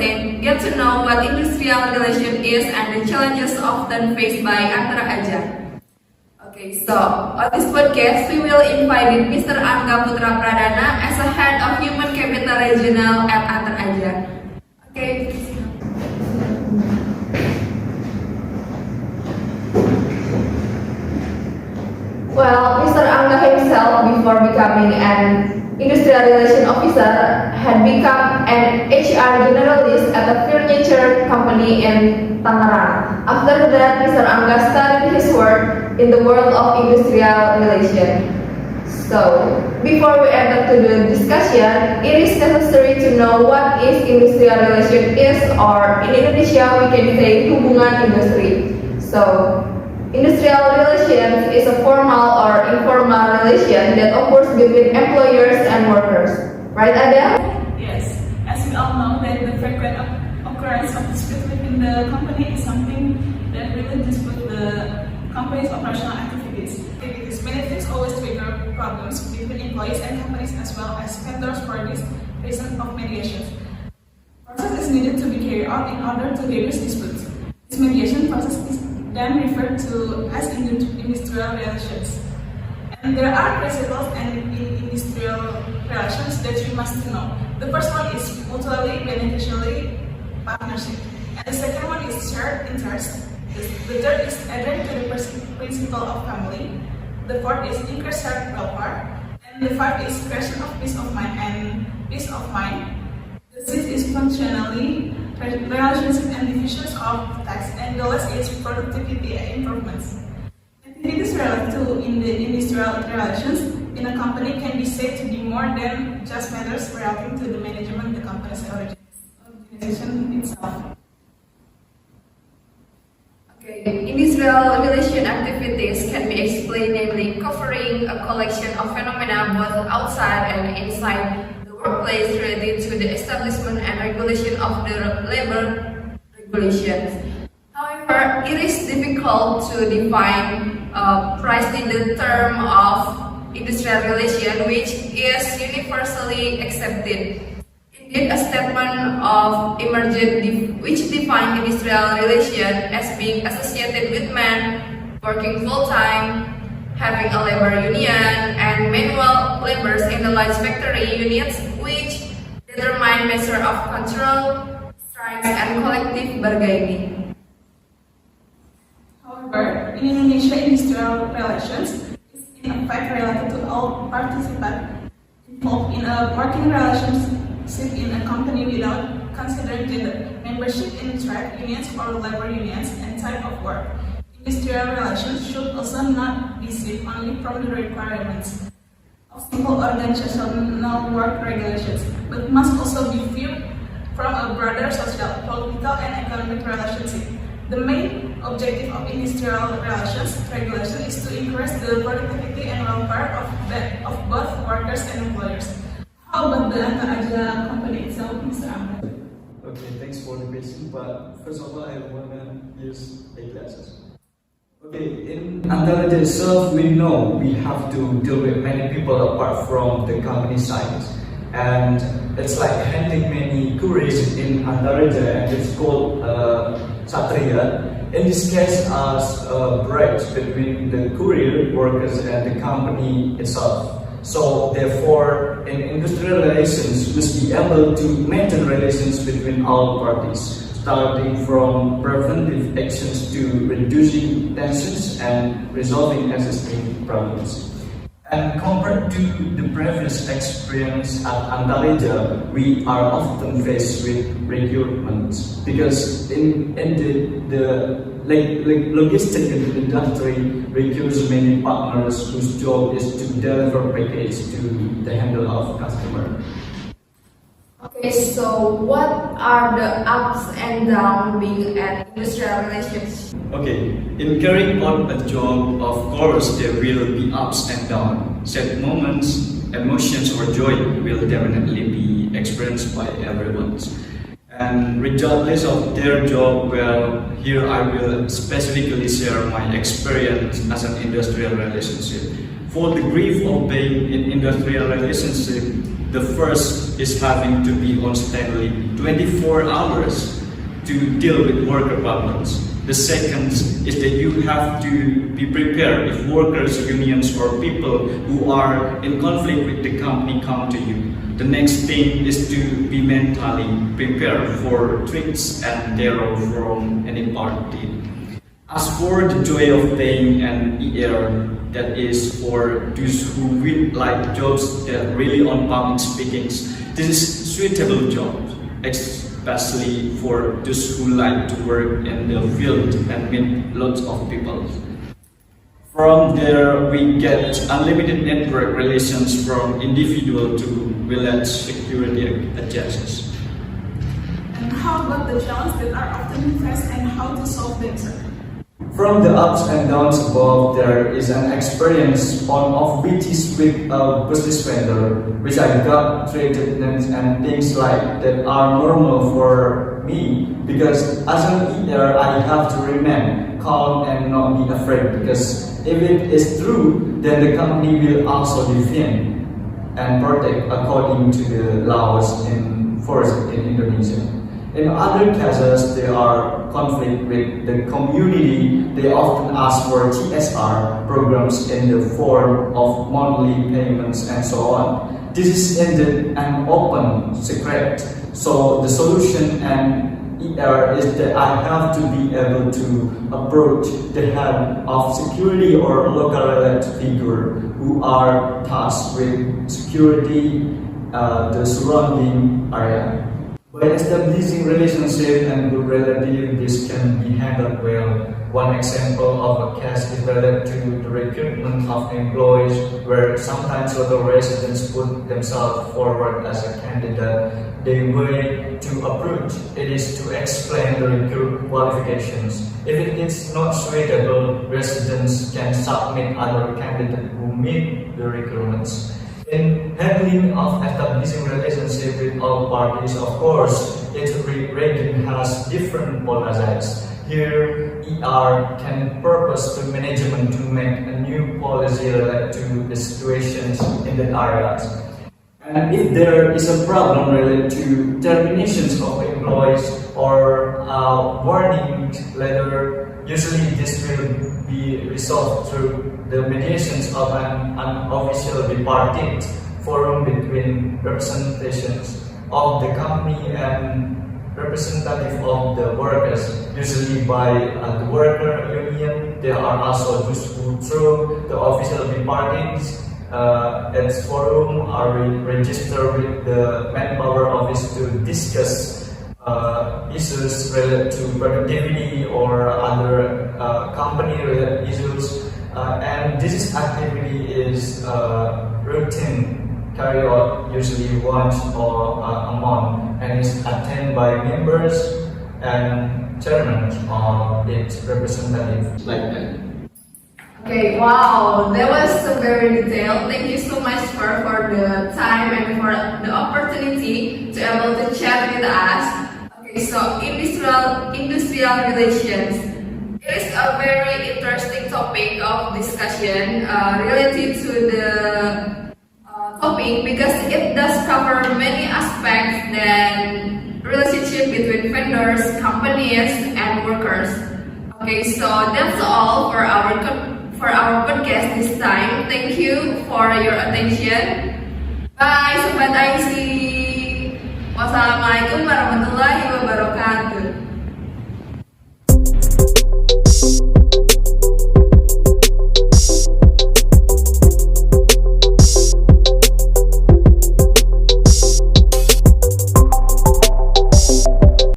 13, get to know what industrial relation is and the challenges often faced by Anteraja. Okay, so on this podcast, we will invite Mr. Angga Putra Pradana as a head of Human Capital Regional at Anteraja. Okay, please. Well, Mr. Angga himself, before becoming an industrial relation officer, had become an HR generalist at a furniture company in Tangerang. After that, Mr. Angga started his work in the world of industrial relation. So, before we enter to the discussion, it is necessary to know what is industrial relation is, or in Indonesia we can say hubungan industri. So, industrial relations is a formal or informal relation that occurs between employers and workers. Right, Ada? Yes. As we all know, that the frequent occurrence of dispute within the company is something that really dispute the company's operational activities. Many things always trigger problems between employees and companies as well as vendors for this reason of mediation. Process is needed to be carried out in order to reduce disputes. This mediation process is then referred to as industrial relations. And there are principles in industrial relations that you must know. The first one is mutually beneficially partnership. And the second one is shared interest. The third is adherent to the principle of family. The fourth is increased shared welfare. And the fifth is creation of peace of mind and peace of mind. The sixth is functionally relationship and divisions of tasks, and the last is productivity improvements. Activities related to in the industrial relations in a company can be said to be more than just matters relating to the management of the company's organization itself. Okay. Industrial relation activities can be explained namely covering a collection of phenomena both outside and inside workplace related to the establishment and regulation of the labor regulations. However, it is difficult to define precisely the term of industrial relation, which is universally accepted. Indeed, a statement of emergent which defines industrial relation as being associated with men working full-time, having a labor union, and manual laborers in the large factory units, which determine measure of control, strikes, and collective bargaining. However, in Indonesia, industrial relations is in fact related to all participants involved in a working relationship in a company without considering gender, membership in trade unions or labor unions, and type of work. Industrial relations should also not be seen only from the requirements of simple organizational work regulations, but must also be viewed from a broader social, political, and economic relationship. The main objective of industrial relations regulation is to increase the productivity and welfare of both workers and employers. How about the Anteraja company itself, Mr. Amr? Okay, thanks for the question, but first of all, I want to use eyeglasses. Okay, in Anteraja itself, we know we have to deal with many people apart from the company side. And it's like handling many couriers in Anteraja, and it's called saja. In this case, as a bridge between the courier workers and the company itself. So therefore, in industrial relations, we must be able to maintain relations between all parties, starting from preventive actions to reducing tensions and resolving existing problems. And compared to the previous experience at Anteraja, we are often faced with recruitment because in the logistic industry requires many partners whose job is to deliver package to the handle of customer. Okay, so what are the ups and downs being an industrial relations? Okay, in carrying out a job, of course, there will be ups and downs. Sad moments, emotions, or joy will definitely be experienced by everyone. And regardless of their job, well, here I will specifically share my experience as an industrial relationship. For the grief of being in industrial relationship, The first is having to be on standby 24 hours to deal with worker problems. The second is that you have to be prepared if workers, unions, or people who are in conflict with the company come to you. The next thing is to be mentally prepared for threats and terror from any party. As for the joy of paying an ER, that is for those who will like jobs that really on public speaking, this is suitable job, especially for those who like to work in the field and meet lots of people. From there, we get unlimited network relations from individual to village security agencies. And how about the challenges that are often faced and how to solve them, sir? From the ups and downs above, there is an experience on of which is with a business vendor, which I got traded and things like that are normal for me, because as an ER I have to remain calm and not be afraid, because if it is true, then the company will also defend and protect according to the laws in force in Indonesia. In other cases, there are conflict with the community. They often ask for TSR programs in the form of monthly payments and so on. This is indeed an open secret. So the solution and ER is that I have to be able to approach the head of security or local elected figure who are tasked with security the surrounding area. By establishing relationship and good relative, this can be handled well. One example of a case is related to the recruitment of employees, where sometimes local residents put themselves forward as a candidate. The way to approach it is to explain the recruit qualifications. If it is not suitable, residents can submit other candidates who meet the requirements. In handling of establishing relationship with all parties, of course, each region has different policies. Here, ER can purpose to management to make a new policy related to the situations in the areas. And if there is a problem related to terminations of employees or warning letter, usually this will be resolved through the mediations of an unofficial bipartite forum between representations of the company and representative of the workers, usually by the worker union. There are also those who through the official bipartites at forum are registered with the manpower office to discuss issues related to productivity or other company-related issues, and this activity is routine, carried out usually once or a month, and is attended by members and chairmen of its representatives, like that. Okay, wow, that was so very detailed. Thank you so much for the time and for the opportunity to able to chat with us. Okay, so industrial relations. It is a very interesting topic of discussion related to the topic, because it does cover many aspects than relationship between vendors, companies, and workers. Okay, so that's all for our podcast this time. Thank you for your attention. Bye, Sobat IC. Wassalamualaikum warahmatullahi wabarakatuh.